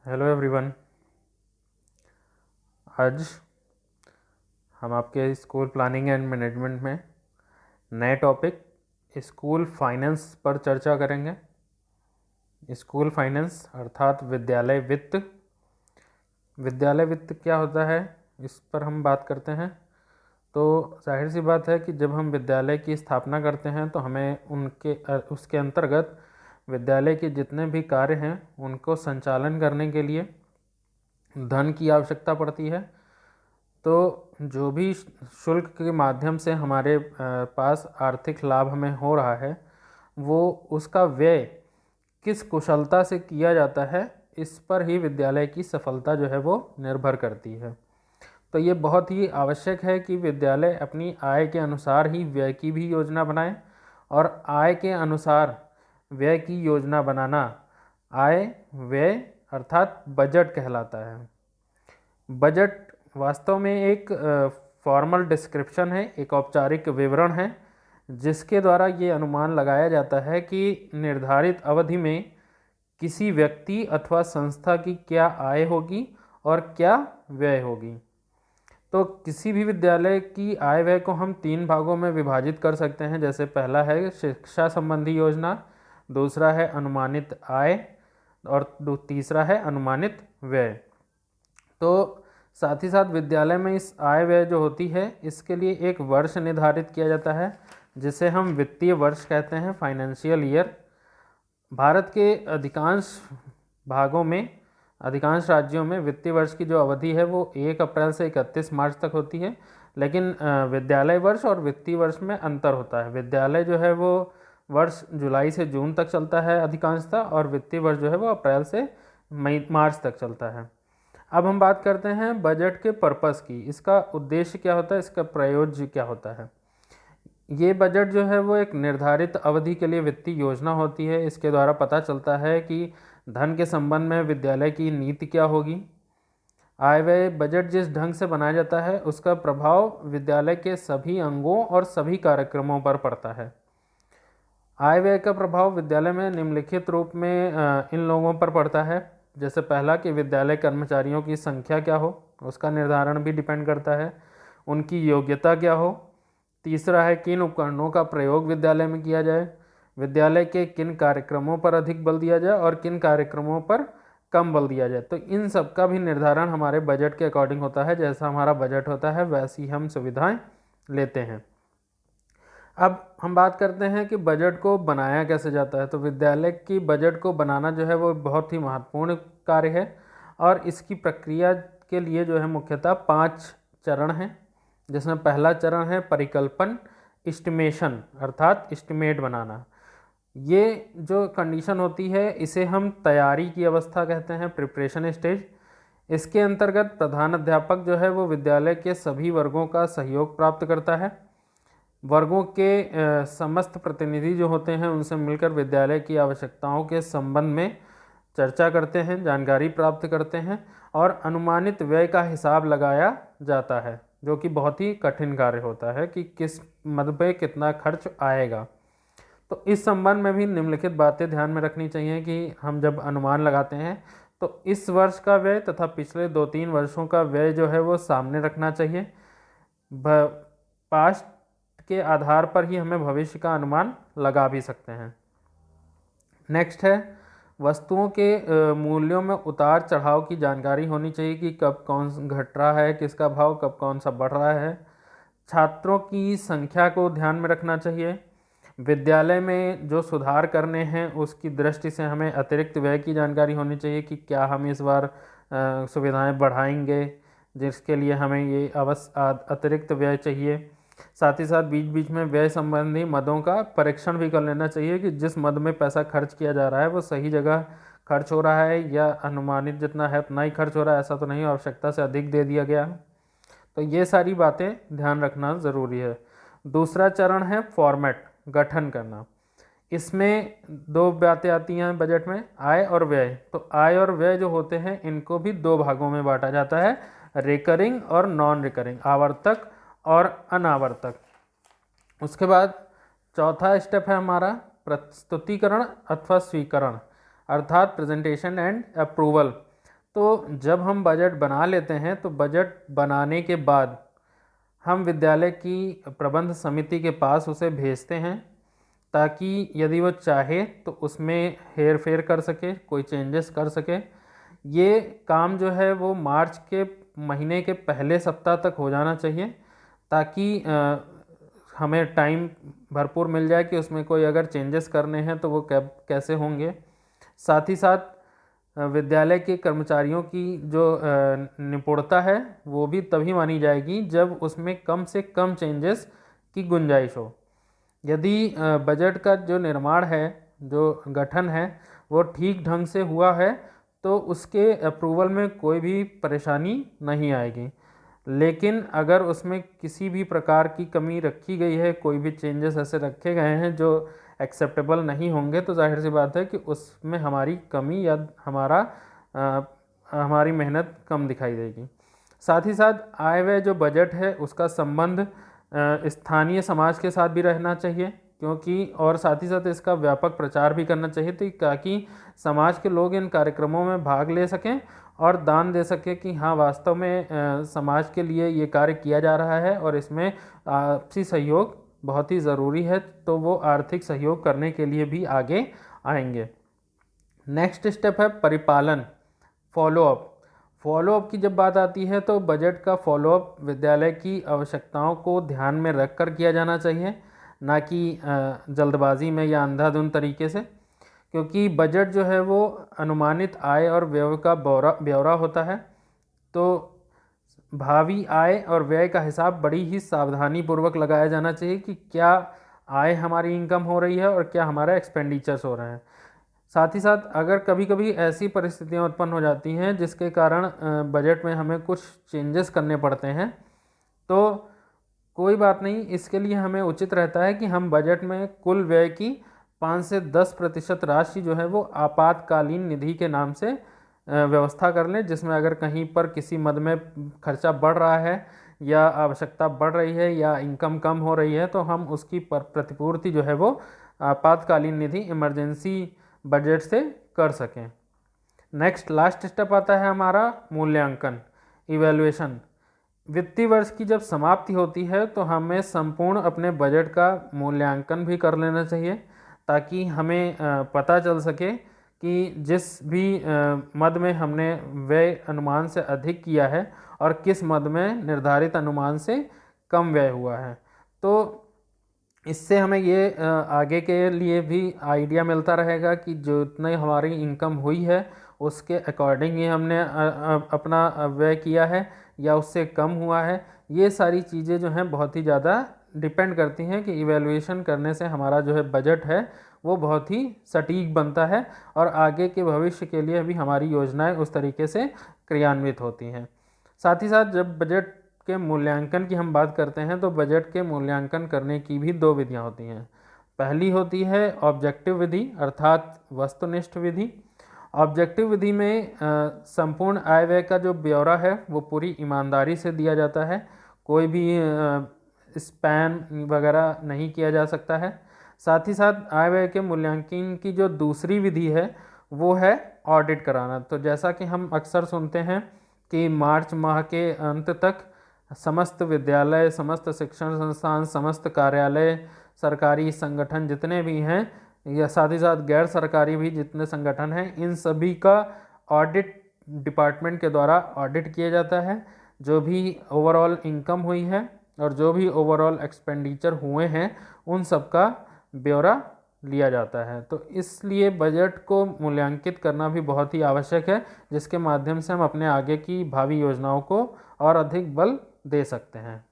Hello everyone. आज हम आपके स्कूल प्लानिंग एंड मैनेजमेंट में नए टॉपिक स्कूल फाइनेंस पर चर्चा करेंगे। स्कूल फाइनेंस अर्थात विद्यालय वित्त। विद्यालय वित्त क्या होता है, इस पर हम बात करते हैं। तो जाहिर सी बात है कि जब हम विद्यालय की स्थापना करते हैं तो हमें उसके अंतर्गत विद्यालय के जितने भी कार्य हैं उनको संचालन करने के लिए धन की आवश्यकता पड़ती है। तो जो भी शुल्क के माध्यम से हमारे पास आर्थिक लाभ हमें हो रहा है, वो उसका व्यय किस कुशलता से किया जाता है, इस पर ही विद्यालय की सफलता जो है वो निर्भर करती है। तो ये बहुत ही आवश्यक है कि विद्यालय अपनी आय के अनुसार ही व्यय की भी योजना बनाए, और आय के अनुसार व्यय की योजना बनाना आय व्यय अर्थात बजट कहलाता है। बजट वास्तव में एक फॉर्मल डिस्क्रिप्शन है, एक औपचारिक विवरण है, जिसके द्वारा ये अनुमान लगाया जाता है कि निर्धारित अवधि में किसी व्यक्ति अथवा संस्था की क्या आय होगी और क्या व्यय होगी। तो किसी भी विद्यालय की आय व्यय को हम 3 भागों में विभाजित कर सकते हैं। जैसे पहला है शिक्षा संबंधी योजना, दूसरा है अनुमानित आय, और तीसरा है अनुमानित व्यय। तो साथ ही साथ विद्यालय में इस आय व्यय जो होती है, इसके लिए एक वर्ष निर्धारित किया जाता है, जिसे हम वित्तीय वर्ष कहते हैं, फाइनेंशियल ईयर। भारत के अधिकांश भागों में, अधिकांश राज्यों में वित्तीय वर्ष की जो अवधि है वो 1 अप्रैल से 31 मार्च तक होती है। लेकिन विद्यालय वर्ष और वित्तीय वर्ष में अंतर होता है। विद्यालय जो है वो वर्ष जुलाई से जून तक चलता है अधिकांशतः, और वित्तीय वर्ष जो है वो अप्रैल से मार्च तक चलता है। अब हम बात करते हैं बजट के पर्पस की। इसका उद्देश्य क्या होता है, इसका प्रयोज्य क्या होता है। ये बजट जो है वो एक निर्धारित अवधि के लिए वित्तीय योजना होती है। इसके द्वारा पता चलता है कि धन के संबंध में विद्यालय की नीति क्या होगी। आय व्यय बजट जिस ढंग से बनाया जाता है, उसका प्रभाव विद्यालय के सभी अंगों और सभी कार्यक्रमों पर पड़ता है। आय व्यय का प्रभाव विद्यालय में निम्नलिखित रूप में इन लोगों पर पड़ता है। जैसे पहला कि विद्यालय कर्मचारियों की संख्या क्या हो, उसका निर्धारण भी डिपेंड करता है। उनकी योग्यता क्या हो। तीसरा है किन उपकरणों का प्रयोग विद्यालय में किया जाए। विद्यालय के किन कार्यक्रमों पर अधिक बल दिया जाए और किन कार्यक्रमों पर कम बल दिया जाए। तो इन सब का भी निर्धारण हमारे बजट के अकॉर्डिंग होता है। जैसा हमारा बजट होता है वैसी हम सुविधाएं लेते हैं। अब हम बात करते हैं कि बजट को बनाया कैसे जाता है। तो विद्यालय की बजट को बनाना जो है वो बहुत ही महत्वपूर्ण कार्य है, और इसकी प्रक्रिया के लिए जो है मुख्यतः 5 चरण हैं। जिसमें पहला चरण है परिकल्पन, एस्टिमेशन अर्थात एस्टिमेट बनाना। ये जो कंडीशन होती है इसे हम तैयारी की अवस्था कहते हैं, प्रिपरेशन स्टेज। इसके अंतर्गत प्रधान अध्यापक जो है वो विद्यालय के सभी वर्गों का सहयोग प्राप्त करता है। वर्गों के समस्त प्रतिनिधि जो होते हैं उनसे मिलकर विद्यालय की आवश्यकताओं के संबंध में चर्चा करते हैं, जानकारी प्राप्त करते हैं, और अनुमानित व्यय का हिसाब लगाया जाता है, जो कि बहुत ही कठिन कार्य होता है कि किस मद पे कितना खर्च आएगा। तो इस संबंध में भी निम्नलिखित बातें ध्यान में रखनी चाहिए कि हम जब अनुमान लगाते हैं तो इस वर्ष का व्यय तथा पिछले 2-3 वर्षों का व्यय जो है वो सामने रखना चाहिए। पास्ट के आधार पर ही हमें भविष्य का अनुमान लगा भी सकते हैं। नेक्स्ट है वस्तुओं के मूल्यों में उतार चढ़ाव की जानकारी होनी चाहिए कि कब कौन घट रहा है, किसका भाव कब कौन सा बढ़ रहा है। छात्रों की संख्या को ध्यान में रखना चाहिए। विद्यालय में जो सुधार करने हैं उसकी दृष्टि से हमें अतिरिक्त व्यय की जानकारी होनी चाहिए कि क्या हम इस बार सुविधाएं बढ़ाएंगे, जिसके लिए हमें ये अतिरिक्त व्यय चाहिए। साथ ही साथ बीच बीच में व्यय संबंधी मदों का परीक्षण भी कर लेना चाहिए कि जिस मद में पैसा खर्च किया जा रहा है वो सही जगह खर्च हो रहा है या अनुमानित जितना है उतना ही खर्च हो रहा है, ऐसा तो नहीं आवश्यकता से अधिक दे दिया गया। तो ये सारी बातें ध्यान रखना ज़रूरी है। दूसरा चरण है फॉर्मेट, गठन करना। इसमें 2 बातें आती हैं बजट में, आय और व्यय। तो आय और व्यय जो होते हैं इनको भी 2 भागों में बांटा जाता है, रिकरिंग और नॉन रिकरिंग, आवर्तक और अनावर्तक। उसके बाद चौथा स्टेप है हमारा प्रस्तुतिकरण अथवा स्वीकरण अर्थात प्रेजेंटेशन एंड अप्रूवल। तो जब हम बजट बना लेते हैं तो बजट बनाने के बाद हम विद्यालय की प्रबंध समिति के पास उसे भेजते हैं, ताकि यदि वो चाहे तो उसमें हेर फेर कर सके, कोई चेंजेस कर सके। ये काम जो है वो मार्च के महीने के पहले सप्ताह तक हो जाना चाहिए, ताकि हमें टाइम भरपूर मिल जाए कि उसमें कोई अगर चेंजेस करने हैं तो वो कैसे होंगे। साथ ही साथ विद्यालय के कर्मचारियों की जो निपुणता है वो भी तभी मानी जाएगी जब उसमें कम से कम चेंजेस की गुंजाइश हो। यदि बजट का जो निर्माण है, जो गठन है, वो ठीक ढंग से हुआ है तो उसके अप्रूवल में कोई भी परेशानी नहीं आएगी। लेकिन अगर उसमें किसी भी प्रकार की कमी रखी गई है, कोई भी चेंजेस ऐसे रखे गए हैं जो एक्सेप्टेबल नहीं होंगे, तो जाहिर सी बात है कि उसमें हमारी कमी या हमारी मेहनत कम दिखाई देगी। साथ ही साथ आय व्यय जो बजट है उसका संबंध स्थानीय समाज के साथ भी रहना चाहिए, क्योंकि और साथ ही साथ इसका व्यापक प्रचार भी करना चाहिए, ताकि समाज के लोग इन कार्यक्रमों में भाग ले सकें और दान दे सकें कि हाँ, वास्तव में समाज के लिए ये कार्य किया जा रहा है और इसमें आपसी सहयोग बहुत ही ज़रूरी है, तो वो आर्थिक सहयोग करने के लिए भी आगे आएंगे। नेक्स्ट स्टेप है परिपालन, फॉलोअप। फॉलोअप की जब बात आती है तो बजट का फॉलोअप विद्यालय की आवश्यकताओं को ध्यान में रखकर किया जाना चाहिए, ना कि जल्दबाजी में या अंधाधुंध तरीके से, क्योंकि बजट जो है वो अनुमानित आय और व्यय का ब्यौरा होता है। तो भावी आय और व्यय का हिसाब बड़ी ही सावधानी पूर्वक लगाया जाना चाहिए कि क्या आय हमारी इनकम हो रही है और क्या हमारा एक्सपेंडिचर्स हो रहे हैं। साथ ही साथ अगर कभी कभी ऐसी परिस्थितियां उत्पन्न हो जाती हैं जिसके कारण बजट में हमें कुछ चेंजेस करने पड़ते हैं, तो कोई बात नहीं, इसके लिए हमें उचित रहता है कि हम बजट में कुल व्यय की 5 से 10% राशि जो है वो आपातकालीन निधि के नाम से व्यवस्था कर लें, जिसमें अगर कहीं पर किसी मद में खर्चा बढ़ रहा है या आवश्यकता बढ़ रही है या इनकम कम हो रही है तो हम उसकी प्रतिपूर्ति जो है वो आपातकालीन निधि इमरजेंसी बजट से कर सकें। नेक्स्ट लास्ट स्टेप आता है हमारा मूल्यांकन, इवैल्यूएशन। वित्तीय वर्ष की जब समाप्ति होती है तो हमें संपूर्ण अपने बजट का मूल्यांकन भी कर लेना चाहिए, ताकि हमें पता चल सके कि जिस भी मद में हमने व्यय अनुमान से अधिक किया है और किस मद में निर्धारित अनुमान से कम व्यय हुआ है। तो इससे हमें ये आगे के लिए भी आइडिया मिलता रहेगा कि जो इतनी हमारी इनकम हुई है उसके अकॉर्डिंग ही हमने अपना व्यय किया है या उससे कम हुआ है। ये सारी चीज़ें जो हैं बहुत ही ज़्यादा डिपेंड करती हैं कि इवैल्यूएशन करने से हमारा जो है बजट है वो बहुत ही सटीक बनता है और आगे के भविष्य के लिए भी हमारी योजनाएं उस तरीके से क्रियान्वित होती हैं। साथ ही साथ जब बजट के मूल्यांकन की हम बात करते हैं तो बजट के मूल्यांकन करने की भी 2 विधियां होती हैं। पहली होती है ऑब्जेक्टिव विधि अर्थात वस्तुनिष्ठ विधि। ऑब्जेक्टिव विधि में संपूर्ण आय व्यय का जो ब्यौरा है वो पूरी ईमानदारी से दिया जाता है, कोई भी स्पैम वगैरह नहीं किया जा सकता है। साथ ही साथ आय व्यय के मूल्यांकन की जो दूसरी विधि है वो है ऑडिट कराना। तो जैसा कि हम अक्सर सुनते हैं कि मार्च माह के अंत तक समस्त विद्यालय, समस्त शिक्षण संस्थान, समस्त कार्यालय, सरकारी संगठन जितने भी हैं या साथ ही साथ गैर सरकारी भी जितने संगठन हैं, इन सभी का ऑडिट डिपार्टमेंट के द्वारा ऑडिट किया जाता है। जो भी ओवरऑल इनकम हुई है और जो भी ओवरऑल एक्सपेंडिचर हुए हैं उन सब का ब्यौरा लिया जाता है। तो इसलिए बजट को मूल्यांकित करना भी बहुत ही आवश्यक है, जिसके माध्यम से हम अपने आगे की भावी योजनाओं को और अधिक बल दे सकते हैं।